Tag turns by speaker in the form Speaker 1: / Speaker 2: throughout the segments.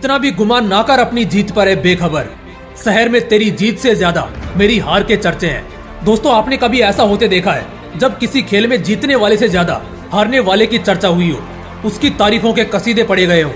Speaker 1: इतना भी गुमान ना कर अपनी जीत पर है बेखबर। शहर में तेरी जीत से ज्यादा मेरी हार के चर्चे हैं। दोस्तों, आपने कभी ऐसा होते देखा है जब किसी खेल में जीतने वाले से ज्यादा हारने वाले की चर्चा हुई हो, उसकी तारीफों के कसीदे पढ़े गए हो।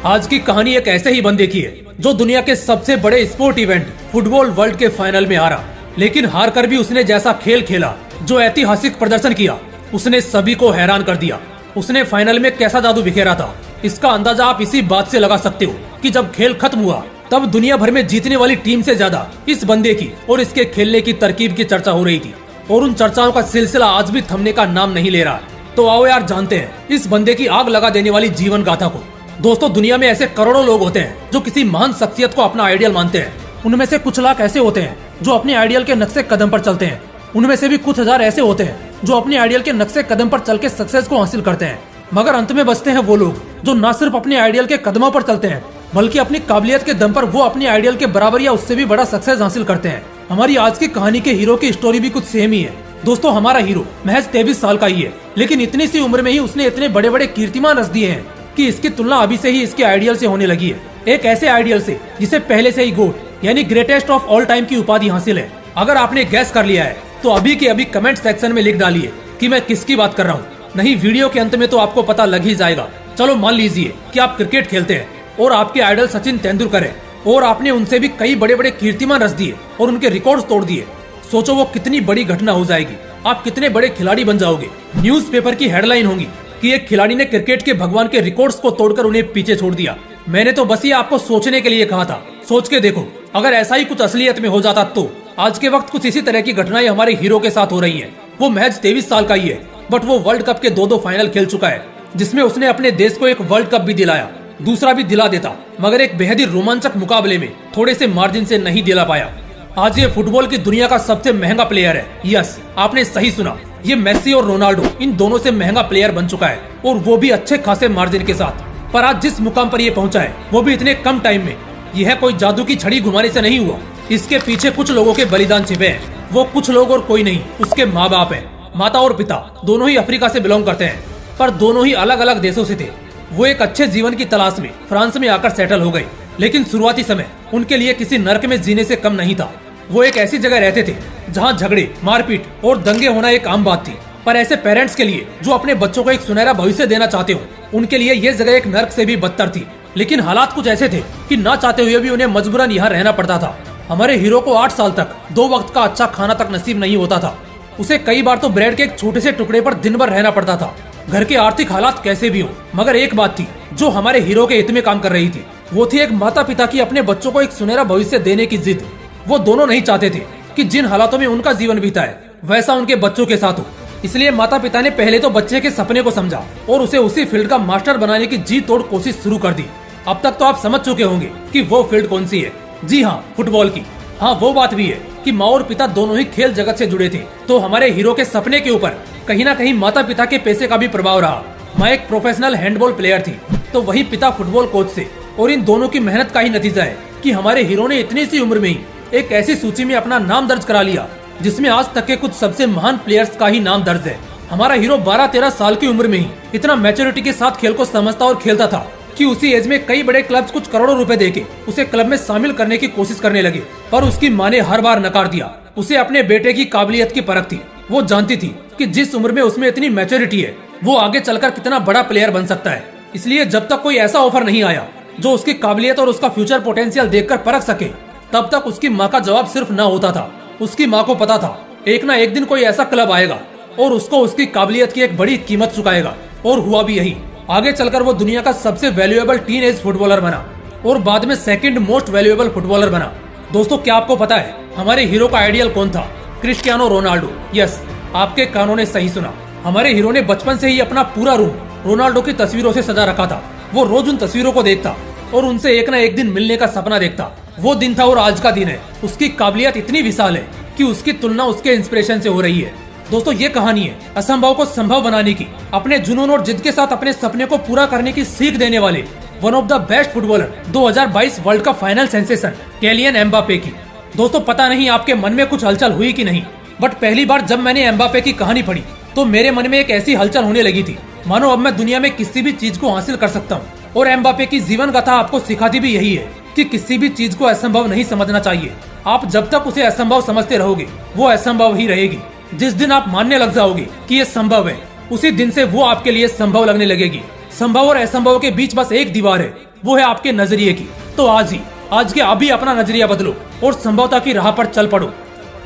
Speaker 1: आज की कहानी एक ऐसे ही बंदे की है जो दुनिया के सबसे बड़े स्पोर्ट इवेंट फुटबॉल वर्ल्ड के फाइनल में हारा, लेकिन हार कर भी उसने जैसा खेल खेला, जो ऐतिहासिक प्रदर्शन किया, उसने सभी को हैरान कर दिया। उसने फाइनल में कैसा जादू बिखेरा था, इसका अंदाजा आप इसी बात से लगा सकते हो कि जब खेल खत्म हुआ तब दुनिया भर में जीतने वाली टीम से ज्यादा इस बंदे की और इसके खेलने की तरकीब की चर्चा हो रही थी, और उन चर्चाओं का सिलसिला आज भी थमने का नाम नहीं ले रहा। तो आओ यार, जानते हैं इस बंदे की आग लगा देने वाली जीवन गाथा को। दोस्तों, दुनिया में ऐसे करोड़ों लोग होते हैं जो किसी महान शख्सियत को अपना आइडियल मानते हैं। उनमें से कुछ लाख ऐसे होते हैं जो अपने आइडियल के नक्शे कदम पर चलते हैं। उनमें से भी कुछ हजार ऐसे होते हैं जो अपने आइडियल के नक्शे कदम पर चल के सक्सेस को हासिल करते हैं। मगर अंत में बचते हैं वो लोग जो न सिर्फ अपने आइडियल के कदमों पर चलते हैं, बल्कि अपनी काबिलियत के दम पर वो अपने आइडियल के बराबर या उससे भी बड़ा सक्सेस हासिल करते हैं। हमारी आज की कहानी के हीरो की स्टोरी भी कुछ सेम ही है। दोस्तों, हमारा हीरो महज 23 साल का ही है, लेकिन इतनी सी उम्र में ही उसने इतने बड़े बड़े कीर्तिमान रच दिए हैं कि इसकी तुलना अभी से ही इसके आइडियल से होने लगी है। एक ऐसे आइडियल से जिसे पहले से ही गोट यानी ग्रेटेस्ट ऑफ ऑल टाइम की उपाधि हासिल है। अगर आपने गैस कर लिया है तो अभी के अभी कमेंट सेक्शन में लिख डालिए कि मैं किसकी बात कर रहा हूँ। नहीं, वीडियो के अंत में तो आपको पता लग ही जाएगा। चलो मान लीजिए कि आप क्रिकेट खेलते हैं और आपके आइडल सचिन तेंदुलकर है, और आपने उनसे भी कई बड़े बड़े कीर्तिमान रच दिए और उनके रिकॉर्ड्स तोड़ दिए। सोचो वो कितनी बड़ी घटना हो जाएगी, आप कितने बड़े खिलाड़ी बन जाओगे। न्यूज़पेपर की हेडलाइन होगी कि एक खिलाड़ी ने क्रिकेट के भगवान के रिकॉर्ड्स को तोड़कर उन्हें पीछे छोड़ दिया। मैंने तो बस ये आपको सोचने के लिए कहा था। सोच के देखो, अगर ऐसा ही कुछ असलियत में हो जाता तो आज के वक्त कुछ इसी तरह की घटनाएं हमारे हीरो के साथ हो रही हैं। वो महज 23 साल का ही है, बट वो वर्ल्ड कप के दो फाइनल खेल चुका है, जिसमें उसने अपने देश को एक वर्ल्ड कप भी दिलाया। दूसरा भी दिला देता, मगर एक बेहद ही रोमांचक मुकाबले में थोड़े से मार्जिन से नहीं दिला पाया। आज ये फुटबॉल की दुनिया का सबसे महंगा प्लेयर है। यस, आपने सही सुना, ये मेसी और रोनाल्डो इन दोनों से महंगा प्लेयर बन चुका है, और वो भी अच्छे खासे मार्जिन के साथ। पर आज जिस मुकाम पर ये पहुंचा है वो भी इतने कम टाइम में। यह कोई जादू की छड़ी घुमाने से नहीं हुआ, इसके पीछे कुछ लोगों के बलिदान छिपे हैं। वो कुछ लोग और कोई नहीं, उसके माँ बाप है। माता और पिता दोनों ही अफ्रीका से बिलोंग करते हैं, पर दोनों ही अलग अलग देशों से थे। वो एक अच्छे जीवन की तलाश में फ्रांस में आकर सेटल हो गए, लेकिन शुरुआती समय उनके लिए किसी नर्क में जीने से कम नहीं था। वो एक ऐसी जगह रहते थे जहाँ झगड़े, मारपीट और दंगे होना एक आम बात थी। पर ऐसे पेरेंट्स के लिए जो अपने बच्चों को एक सुनहरा भविष्य देना चाहते हो, उनके लिए ये जगह एक नर्क से भी बदतर थी। लेकिन हालात कुछ ऐसे थे कि ना चाहते हुए भी उन्हें मजबूरन यहाँ रहना पड़ता था। हमारे हीरो को 8 साल तक 2 वक्त का अच्छा खाना तक नसीब नहीं होता था। उसे कई बार तो ब्रेड के एक छोटे से टुकड़े पर दिन भर रहना पड़ता था। घर के आर्थिक हालात कैसे भी हो, मगर एक बात थी जो हमारे हीरो के हित में काम कर रही थी। वो थी एक माता पिता की अपने बच्चों को एक सुनहरा भविष्य देने की जिद। वो दोनों नहीं चाहते थे कि जिन हालातों में उनका जीवन बीता है वैसा उनके बच्चों के साथ हो। इसलिए माता पिता ने पहले तो बच्चे के सपने को समझा और उसे उसी फील्ड का मास्टर बनाने की जी तोड़ कोशिश शुरू कर दी। अब तक तो आप समझ चुके होंगे कि वो फील्ड कौन सी है। जी हाँ, फुटबॉल की। हाँ, वो बात भी है कि माँ और पिता दोनों ही खेल जगत से जुड़े थे, तो हमारे हीरो के सपने के ऊपर कहीं ना कहीं माता पिता के पैसे का भी प्रभाव रहा। माँ एक प्रोफेशनल हैंडबॉल प्लेयर थी, तो वही पिता फुटबॉल कोच थे, और इन दोनों की मेहनत का ही नतीजा है कि हमारे हीरो ने इतनी सी उम्र में ही एक ऐसी सूची में अपना नाम दर्ज करा लिया जिसमें आज तक के कुछ सबसे महान प्लेयर्स का ही नाम दर्ज है। हमारा हीरो 12-13 साल की उम्र में ही इतना मैच्योरिटी के साथ खेल को समझता और खेलता था कि उसी एज में कई बड़े क्लब्स कुछ करोड़ों रुपए देके उसे क्लब में शामिल करने की कोशिश करने लगे, पर उसकी माँ ने हर बार नकार दिया। उसे अपने बेटे की काबिलियत की परख थी। वो जानती थी कि जिस उम्र में उसमें इतनी मैच्योरिटी है वो आगे चलकर कितना बड़ा प्लेयर बन सकता है। इसलिए जब तक कोई ऐसा ऑफर नहीं आया जो उसकी काबिलियत और उसका फ्यूचर पोटेंशियल देखकर परख सके, तब तक उसकी माँ का जवाब सिर्फ ना होता था। उसकी माँ को पता था एक ना एक दिन कोई ऐसा क्लब आएगा और उसको उसकी काबिलियत की एक बड़ी कीमत चुकाएगा, और हुआ भी यही। आगे चलकर वो दुनिया का सबसे वैल्यूएबल टीनएज फुटबॉलर बना और बाद में सेकंड मोस्ट वैल्यूएबल फुटबॉलर बना। दोस्तों, क्या आपको पता है हमारे हीरो का आइडियल कौन था? Cristiano Ronaldo. यस, आपके कानों ने सही सुना। हमारे हीरो ने बचपन से ही अपना पूरा रूम रोनाल्डो की तस्वीरों से सजा रखा था। वो रोज उन तस्वीरों को देखता और उनसे एक ना एक दिन मिलने का सपना देखता। वो दिन था और आज का दिन है। उसकी काबिलियत इतनी विशाल है कि उसकी तुलना उसके इंस्पिरेशन से हो रही है। दोस्तों, ये कहानी है असंभव को संभव बनाने की, अपने जुनून और जिद के साथ अपने सपने को पूरा करने की सीख देने वाले one of the best footballer 2022 world cup final sensation Kylian Mbappe की। दोस्तों, पता नहीं आपके मन में कुछ हलचल हुई कि नहीं, बट पहली बार जब मैंने एम्बापे की कहानी पढ़ी तो मेरे मन में एक ऐसी हलचल होने लगी थी मानो अब मैं दुनिया में किसी भी चीज को हासिल कर सकता हूँ। और एम्बापे की जीवन गाथा आपको सिखाती भी यही है कि किसी भी चीज को असंभव नहीं समझना चाहिए। आप जब तक उसे असंभव समझते रहोगे वो असंभव ही रहेगी। जिस दिन आप मानने लग जाओगे कि ये संभव है, उसी दिन से वो आपके लिए संभव लगने लगेगी। संभव और असंभव के बीच बस एक दीवार है, वो है आपके नजरिए की। तो आज के अभी अपना नजरिया बदलो और संभवता की राह पर चल पड़ो।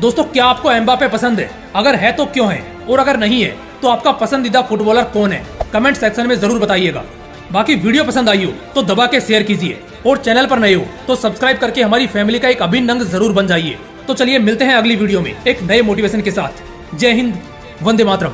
Speaker 1: दोस्तों, क्या आपको एम्बापे पसंद है? अगर है तो क्यों है, और अगर नहीं है तो आपका पसंदीदा फुटबॉलर कौन है? कमेंट सेक्शन में जरूर बताइएगा। बाकी वीडियो पसंद आई हो तो दबा के शेयर कीजिए, और चैनल पर नए हो तो सब्सक्राइब करके हमारी फैमिली का एक अभिन्न अंग जरूर बन जाइए। तो चलिए मिलते हैं अगली वीडियो में एक नए मोटिवेशन के साथ। जय हिंद, वंदे मातरम।